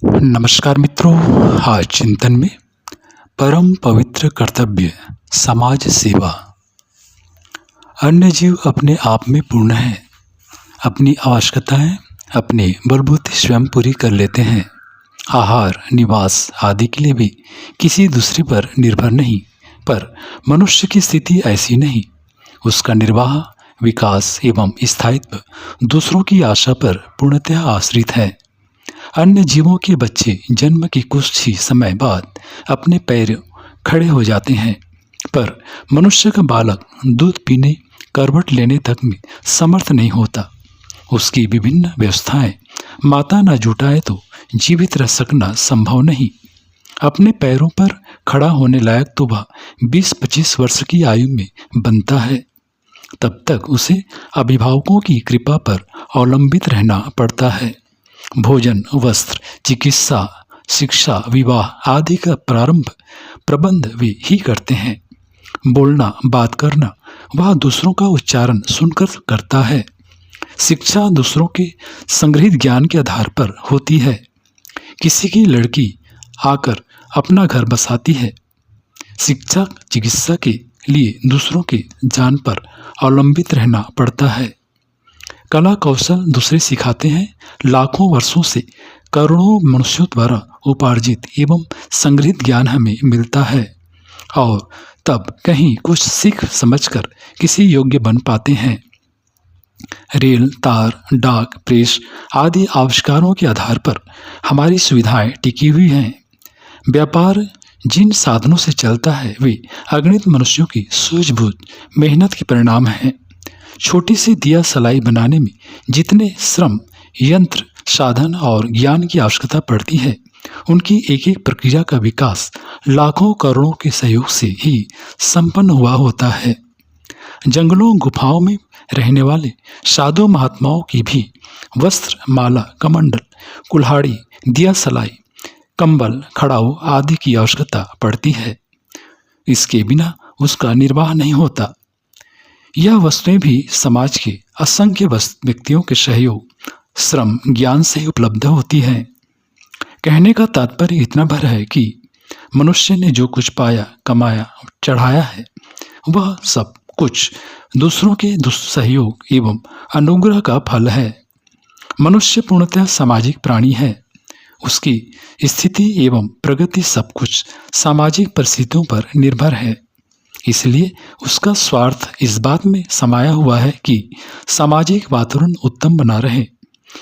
नमस्कार मित्रों। आज चिंतन में परम पवित्र कर्तव्य समाज सेवा। अन्य जीव अपने आप में पूर्ण है। अपनी आवश्यकताएं अपने बलबूते स्वयं पूरी कर लेते हैं। आहार, निवास आदि के लिए भी किसी दूसरे पर निर्भर नहीं। पर मनुष्य की स्थिति ऐसी नहीं। उसका निर्वाह, विकास एवं स्थायित्व दूसरों की आशा पर पूर्णतः आश्रित है। अन्य जीवों के बच्चे जन्म के कुछ ही समय बाद अपने पैर खड़े हो जाते हैं, पर मनुष्य का बालक दूध पीने, करवट लेने तक में समर्थ नहीं होता। उसकी विभिन्न व्यवस्थाएं माता न जुटाए तो जीवित रह सकना संभव नहीं। अपने पैरों पर खड़ा होने लायक तो वह 20-25 वर्ष की आयु में बनता है। तब तक उसे अभिभावकों की कृपा पर अवलंबित रहना पड़ता है। भोजन, वस्त्र, चिकित्सा, शिक्षा, विवाह आदि का प्रबंध वे ही करते हैं। बोलना, बात करना वह दूसरों का उच्चारण सुनकर करता है। शिक्षा दूसरों के संग्रहित ज्ञान के आधार पर होती है। किसी की लड़की आकर अपना घर बसाती है। शिक्षा, चिकित्सा के लिए दूसरों के जान पर अवलंबित रहना पड़ता है। कला कौशल दूसरे सिखाते हैं। लाखों वर्षों से करोड़ों मनुष्यों द्वारा उपार्जित एवं संग्रहित ज्ञान हमें मिलता है और तब कहीं कुछ सीख समझकर किसी योग्य बन पाते हैं। रेल, तार, डाक, प्रेस आदि आविष्कारों के आधार पर हमारी सुविधाएं टिकी हुई हैं। व्यापार जिन साधनों से चलता है वे अगणित मनुष्यों की सूझबूझ मेहनत के परिणाम हैं। छोटी सी दिया सलाई बनाने में जितने श्रम, यंत्र, साधन और ज्ञान की आवश्यकता पड़ती है, उनकी एक एक प्रक्रिया का विकास लाखों करोड़ों के सहयोग से ही संपन्न हुआ होता है। जंगलों, गुफाओं में रहने वाले साधु महात्माओं की भी वस्त्र, माला, कमंडल, कुल्हाड़ी, दिया सलाई, कंबल, खड़ाऊ आदि की आवश्यकता पड़ती है। इसके बिना उसका निर्वाह नहीं होता। यह वस्तुएं भी समाज के असंख्य व्यक्तियों के सहयोग, श्रम, ज्ञान से उपलब्ध होती हैं। कहने का तात्पर्य इतना भर है कि मनुष्य ने जो कुछ पाया, कमाया, चढ़ाया है, वह सब कुछ दूसरों के सहयोग एवं अनुग्रह का फल है। मनुष्य पूर्णतः सामाजिक प्राणी है। उसकी स्थिति एवं प्रगति सब कुछ सामाजिक परिस्थितियों पर निर्भर है। इसलिए उसका स्वार्थ इस बात में समाया हुआ है कि सामाजिक वातावरण उत्तम बना रहे।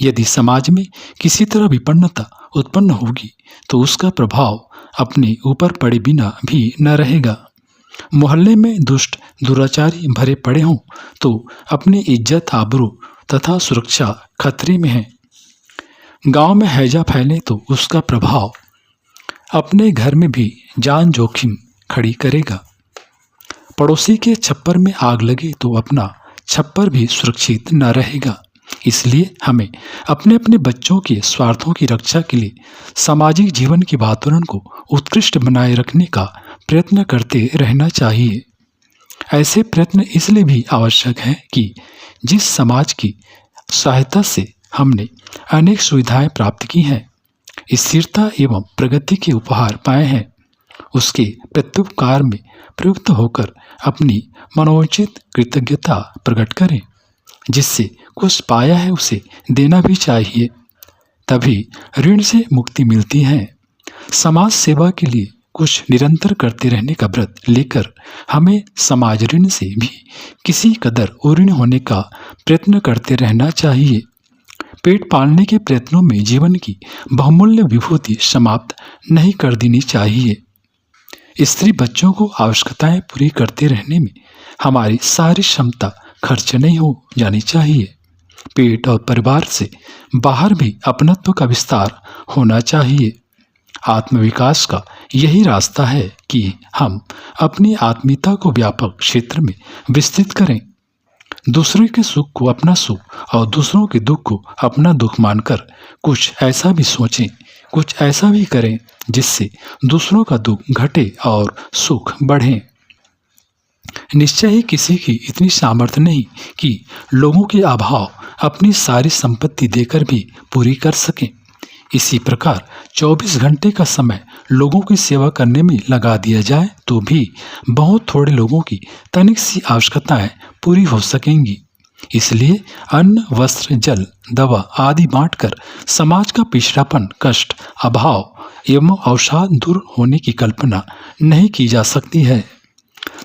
यदि समाज में किसी तरह विपन्नता उत्पन्न होगी तो उसका प्रभाव अपने ऊपर पड़े बिना भी न रहेगा। मोहल्ले में दुष्ट, दुराचारी भरे पड़े हों तो अपनी इज्जत, आबरू तथा सुरक्षा खतरे में है। गांव में हैजा फैले तो उसका प्रभाव अपने घर में भी जान जोखिम खड़ी करेगा। पड़ोसी के छप्पर में आग लगे तो अपना छप्पर भी सुरक्षित न रहेगा। इसलिए हमें अपने अपने बच्चों के स्वार्थों की रक्षा के लिए सामाजिक जीवन के वातावरण को उत्कृष्ट बनाए रखने का प्रयत्न करते रहना चाहिए। ऐसे प्रयत्न इसलिए भी आवश्यक है कि जिस समाज की सहायता से हमने अनेक सुविधाएं प्राप्त की हैं, स्थिरता एवं प्रगति के उपहार पाए हैं, उसके प्रत्युपकार में प्रयुक्त होकर अपनी मनोचित कृतज्ञता प्रकट करें। जिससे कुछ पाया है उसे देना भी चाहिए, तभी ऋण से मुक्ति मिलती है। समाज सेवा के लिए कुछ निरंतर करते रहने का व्रत लेकर हमें समाज ऋण से भी किसी कदर ऋण होने का प्रयत्न करते रहना चाहिए। पेट पालने के प्रयत्नों में जीवन की बहुमूल्य विभूति समाप्त नहीं कर देनी चाहिए। स्त्री बच्चों को आवश्यकताएं पूरी करते रहने में हमारी सारी क्षमता खर्च नहीं हो जानी चाहिए। पेट और परिवार से बाहर भी अपनत्व का विस्तार होना चाहिए। आत्मविकास का यही रास्ता है कि हम अपनी आत्मीयता को व्यापक क्षेत्र में विस्तृत करें। दूसरे के सुख को अपना सुख और दूसरों के दुख को अपना दुख मानकर कुछ ऐसा भी सोचें, कुछ ऐसा भी करें जिससे दूसरों का दुख घटे और सुख बढ़े। निश्चय ही किसी की इतनी सामर्थ्य नहीं कि लोगों के अभाव अपनी सारी संपत्ति देकर भी पूरी कर सकें, इसी प्रकार 24 घंटे का समय लोगों की सेवा करने में लगा दिया जाए तो भी बहुत थोड़े लोगों की तनिक सी आवश्यकताएं पूरी हो सकेंगी। इसलिए अन्न, वस्त्र, जल, दवा आदि बांटकर समाज का पिछड़ापन, कष्ट, अभाव एवं अवसाद दूर होने की कल्पना नहीं की जा सकती है।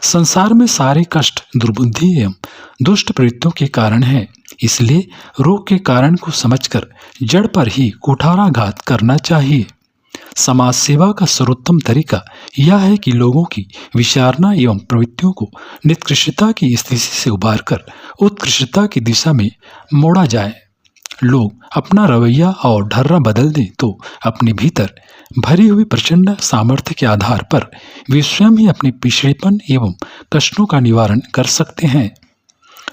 संसार में सारे कष्ट दुर्बुद्धि एवं दुष्ट प्रवृत्तियों के कारण है। इसलिए रोग के कारण को समझकर जड़ पर ही कुठाराघात करना चाहिए। समाज सेवा का सर्वोत्तम तरीका यह है कि लोगों की विचारना एवं प्रवृत्तियों को निकृष्टता की स्थिति से उबारकर उत्कृष्टता की दिशा में मोड़ा जाए। लोग अपना रवैया और ढर्रा बदल दें तो अपने भीतर भरी हुई प्रचंड सामर्थ्य के आधार पर वे स्वयं ही अपने पिछड़ेपन एवं कष्टों का निवारण कर सकते हैं।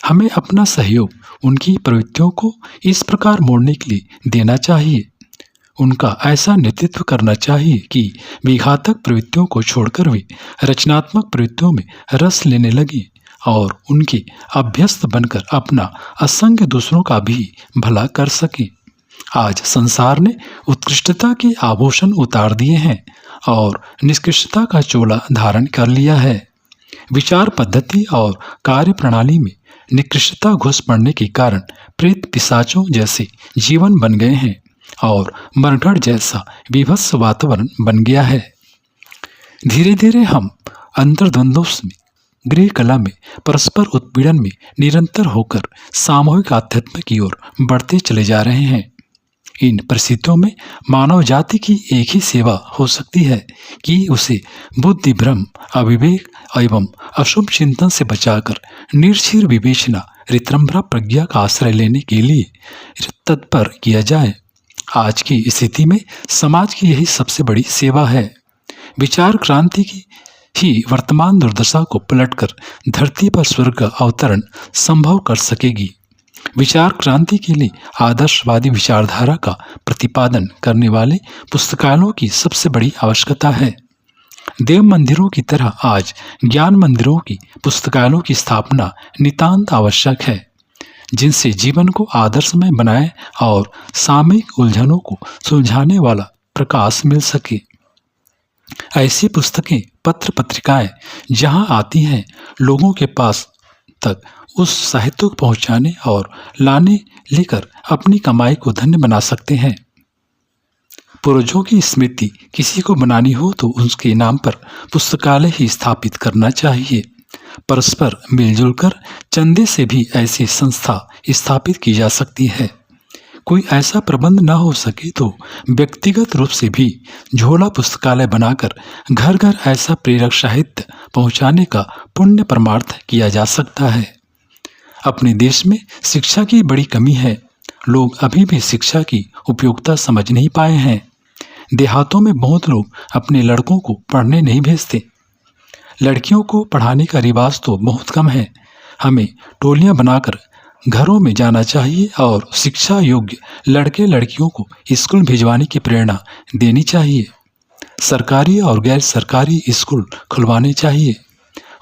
हमें अपना सहयोग उनकी प्रवृत्तियों को इस प्रकार मोड़ने के लिए देना चाहिए, उनका ऐसा नेतृत्व करना चाहिए कि वे घातक प्रवृत्तियों को छोड़कर वे रचनात्मक प्रवृत्तियों में रस लेने लगे और उनके अभ्यस्त बनकर अपना असंख्य दूसरों का भी भला कर सके। आज संसार ने उत्कृष्टता के आभूषण उतार दिए हैं और निष्कृष्टता का चोला धारण कर लिया है। विचार पद्धति और कार्य प्रणाली में निकृष्टता घुस पड़ने के कारण प्रेत पिशाचों जैसे जीवन बन गए हैं और मरघट जैसा विभत्स वातावरण बन गया है। धीरे धीरे हम अंतर्द्वंद्वों में, गृह कला में, परस्पर उत्पीड़न में निरंतर होकर सामूहिक आध्यात्म की ओर बढ़ते चले जा रहे हैं। इन परिस्थितियों में मानव जाति की एक ही सेवा हो सकती है कि उसे बुद्धि भ्रम, अविवेक एवं अशुभ चिंतन से बचाकर निर्शीर विवेचना, रित्रंभरा प्रज्ञा का आश्रय लेने के लिए तत्पर किया जाए। आज की स्थिति में समाज की यही सबसे बड़ी सेवा है। विचार क्रांति की ही वर्तमान दुर्दशा को पलटकर धरती पर स्वर्ग का अवतरण संभव कर सकेगी। विचार क्रांति के लिए आदर्शवादी विचारधारा का प्रतिपादन करने वाले पुस्तकालयों की सबसे बड़ी आवश्यकता है। देव मंदिरों की तरह आज ज्ञान मंदिरों की पुस्तकालयों की स्थापना नितांत आवश्यक है, जिनसे जीवन को आदर्शमय बनाए और सामयिक उलझनों को सुलझाने वाला प्रकाश मिल सके। ऐसी पुस्तकें, पत्र पत्रिकाएं जहां आती हैं, लोगों के पास तक उस साहित्य को पहुंचाने और लाने लेकर अपनी कमाई को धन्य बना सकते हैं। पूर्वजों की स्मृति किसी को बनानी हो तो उसके नाम पर पुस्तकालय ही स्थापित करना चाहिए। परस्पर मिलजुल कर चंदे से भी ऐसी संस्था स्थापित की जा सकती है। कोई ऐसा प्रबंध न हो सके तो व्यक्तिगत रूप से भी झोला पुस्तकालय बनाकर घर घर ऐसा प्रेरक साहित्य पहुंचाने का पुण्य परमार्थ किया जा सकता है। अपने देश में शिक्षा की बड़ी कमी है। लोग अभी भी शिक्षा की उपयोगिता समझ नहीं पाए हैं। देहातों में बहुत लोग अपने लड़कों को पढ़ने नहीं भेजते। लड़कियों को पढ़ाने का रिवाज तो बहुत कम है। हमें टोलियां बनाकर घरों में जाना चाहिए और शिक्षा योग्य लड़के लड़कियों को स्कूल भिजवाने की प्रेरणा देनी चाहिए। सरकारी और गैर सरकारी स्कूल खुलवाने चाहिए।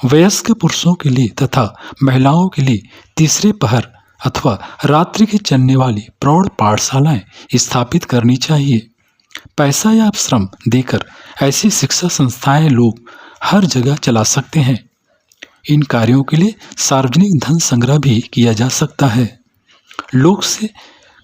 वयस्क पुरुषों के लिए तथा महिलाओं के लिए तीसरे पहर अथवा रात्रि के चलने वाली प्रौढ़ पाठशालाएं स्थापित करनी चाहिए। पैसा या श्रम देकर ऐसी शिक्षा संस्थाएं लोग हर जगह चला सकते हैं। इन कार्यों के लिए सार्वजनिक धन संग्रह भी किया जा सकता है। लोग से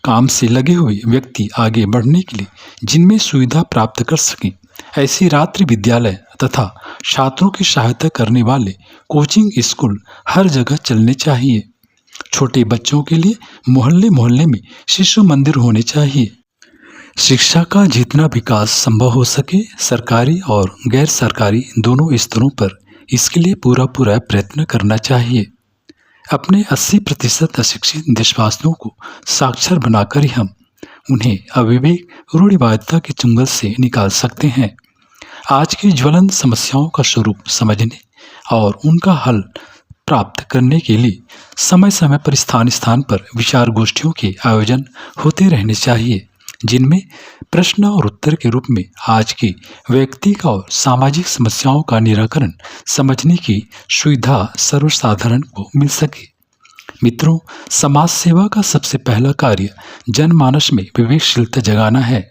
काम से लगे हुए व्यक्ति आगे बढ़ने के लिए जिनमें सुविधा प्राप्त कर सकें, ऐसी रात्रि विद्यालय तथा छात्रों की सहायता करने वाले कोचिंग स्कूल हर जगह चलने चाहिए। छोटे बच्चों के लिए मोहल्ले मोहल्ले में शिशु मंदिर होने चाहिए। शिक्षा का जितना विकास संभव हो सके सरकारी और गैर सरकारी दोनों स्तरों पर इसके लिए पूरा प्रयत्न करना चाहिए। अपने 80% अशिक्षित देशवासियों को साक्षर बनाकर ही हम उन्हें अविवेक, रूढ़िवादिता के चुंगल से निकाल सकते हैं। आज की ज्वलंत समस्याओं का स्वरूप समझने और उनका हल प्राप्त करने के लिए समय समय पर स्थान स्थान पर विचार गोष्ठियों के आयोजन होते रहने चाहिए, जिनमें प्रश्न और उत्तर के रूप में आज की वैयक्तिक और सामाजिक समस्याओं का निराकरण समझने की सुविधा सर्वसाधारण को मिल सके। मित्रों, समाज सेवा का सबसे पहला कार्य जनमानस में विवेकशीलता जगाना है।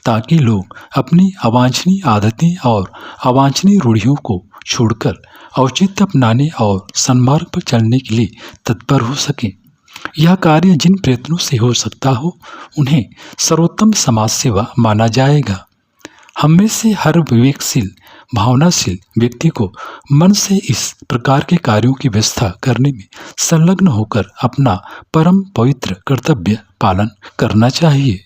ताकि लोग अपनी अवांछनीय आदतें और अवांछनीय रूढ़ियों को छोड़कर औचित्य अपनाने और सन्मार्ग पर चलने के लिए तत्पर हो सकें। यह कार्य जिन प्रयत्नों से हो सकता हो उन्हें सर्वोत्तम समाज सेवा माना जाएगा। हम में से हर विवेकशील भावनाशील व्यक्ति को मन से इस प्रकार के कार्यों की व्यवस्था करने में संलग्न होकर अपना परम पवित्र कर्तव्य पालन करना चाहिए।